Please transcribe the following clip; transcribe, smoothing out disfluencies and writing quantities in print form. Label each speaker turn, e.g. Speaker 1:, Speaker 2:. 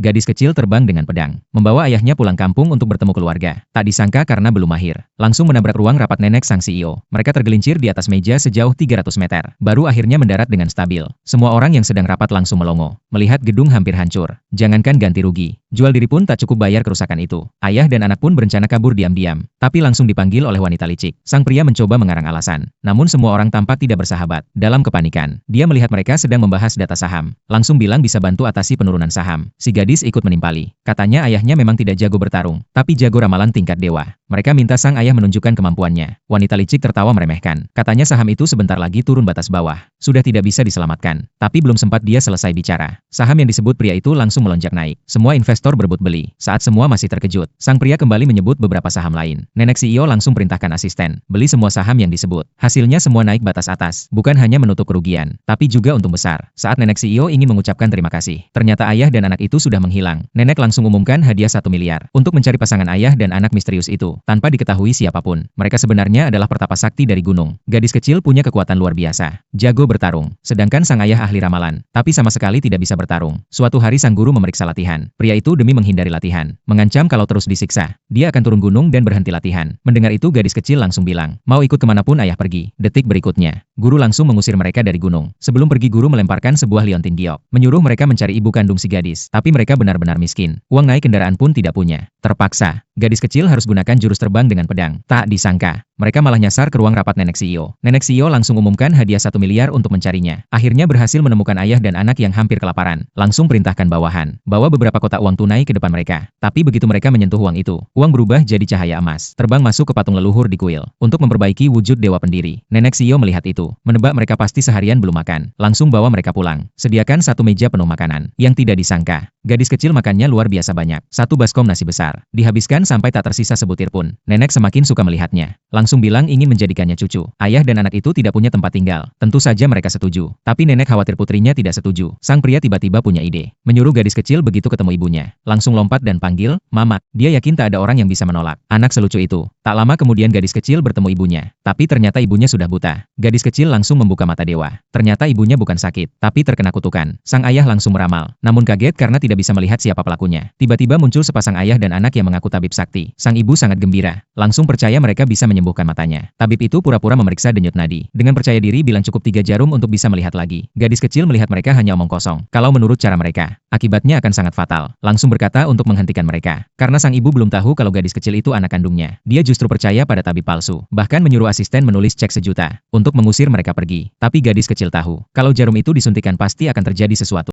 Speaker 1: Gadis kecil terbang dengan pedang, membawa ayahnya pulang kampung untuk bertemu keluarga. Tak disangka karena belum mahir, langsung menabrak ruang rapat nenek sang CEO. Mereka tergelincir di atas meja sejauh 300 meter, baru akhirnya mendarat dengan stabil. Semua orang yang sedang rapat langsung melongo, melihat gedung hampir hancur. Jangankan ganti rugi, jual diri pun tak cukup bayar kerusakan itu. Ayah dan anak pun berencana kabur diam-diam, tapi langsung dipanggil oleh wanita licik. Sang pria mencoba mengarang alasan, namun semua orang tampak tidak bersahabat. Dalam kepanikan, dia melihat mereka sedang membahas data saham, langsung bilang bisa bantu atasi penurunan saham. Si gadis ikut menimpali. Katanya ayahnya memang tidak jago bertarung, tapi jago ramalan tingkat dewa. Mereka minta sang ayah menunjukkan kemampuannya. Wanita licik tertawa meremehkan. Katanya saham itu sebentar lagi turun batas bawah. Sudah tidak bisa diselamatkan. Tapi belum sempat dia selesai bicara, saham yang disebut pria itu langsung melonjak naik. Semua investor berebut beli. Saat semua masih terkejut, sang pria kembali menyebut beberapa saham lain. Nenek CEO langsung perintahkan asisten beli semua saham yang disebut. Hasilnya semua naik batas atas. Bukan hanya menutup kerugian, tapi juga untung besar. Saat nenek CEO ingin mengucapkan terima kasih, ternyata ayah dan anak itu sudah menghilang. Nenek langsung umumkan hadiah 1 miliar untuk mencari pasangan ayah dan anak misterius itu, tanpa diketahui siapapun. Mereka sebenarnya adalah pertapa sakti dari gunung. Gadis kecil punya kekuatan luar biasa, jago bertarung. Sedangkan sang ayah ahli ramalan, tapi sama sekali tidak bisa bertarung. Suatu hari sang guru memeriksa latihan. Pria itu demi menghindari latihan, mengancam kalau terus disiksa, dia akan turun gunung dan berhenti latihan. Mendengar itu gadis kecil langsung bilang, mau ikut kemanapun ayah pergi. Detik berikutnya, guru langsung mengusir mereka dari gunung. Sebelum pergi guru melemparkan sebuah liontin giok, menyuruh mereka mencari ibu kandung si gadis. Tapi mereka benar-benar miskin, uang naik kendaraan pun tidak punya. Terpaksa, gadis kecil harus gunakan jurus terbang dengan pedang. Tak disangka, mereka malah nyasar ke ruang rapat nenek CEO. Nenek CEO langsung umumkan hadiah 1 miliar untuk mencarinya. Akhirnya berhasil menemukan ayah dan anak yang hampir kelaparan. Langsung perintahkan bawahan, bawa beberapa kotak uang tunai ke depan mereka. Tapi begitu mereka menyentuh uang itu, uang berubah jadi cahaya emas, terbang masuk ke patung leluhur di kuil, untuk memperbaiki wujud dewa pendiri. Nenek CEO melihat itu, menebak mereka pasti seharian belum makan. Langsung bawa mereka pulang. Sediakan satu meja penuh makanan. Yang tidak disangka, gadis kecil makannya luar biasa banyak. Satu baskom nasi besar, dihabiskan sampai tak tersisa sebutir pun. Nenek semakin suka melihatnya. Langsung bilang ingin menjadikannya cucu. Ayah dan anak itu tidak punya tempat tinggal. Tentu saja mereka setuju. Tapi nenek khawatir putrinya tidak setuju. Sang pria tiba-tiba punya ide. Menyuruh gadis kecil begitu ketemu ibunya, langsung lompat dan panggil, "Mama." Dia yakin tak ada orang yang bisa menolak. Anak selucu itu. Tak lama kemudian gadis kecil bertemu ibunya. Tapi ternyata ibunya sudah buta. Gadis kecil langsung membuka mata dewa. Ternyata ibunya bukan sakit, tapi terkena kutukan. Sang ayah langsung meramal. Namun kaget karena tidak bisa melihat siapa pelakunya. Tiba-tiba muncul sepasang ayah dan anak yang mengaku tabib sakti. Sang ibu sangat gembira. Langsung percaya mereka bisa menyembuhkan matanya. Tabib itu pura-pura memeriksa denyut nadi. Dengan percaya diri bilang cukup 3 jarum untuk bisa melihat lagi. Gadis kecil melihat mereka hanya omong kosong. Kalau menurut cara mereka, akibatnya akan sangat fatal. Langsung berkata untuk menghentikan mereka. Karena sang ibu belum tahu kalau gadis kecil itu anak kandungnya. Dia justru percaya pada tabib palsu. Bahkan menyuruh asisten menulis cek 1 juta untuk mengusir mereka pergi. Tapi gadis kecil tahu, kalau jarum itu disuntikan pasti akan terjadi sesuatu.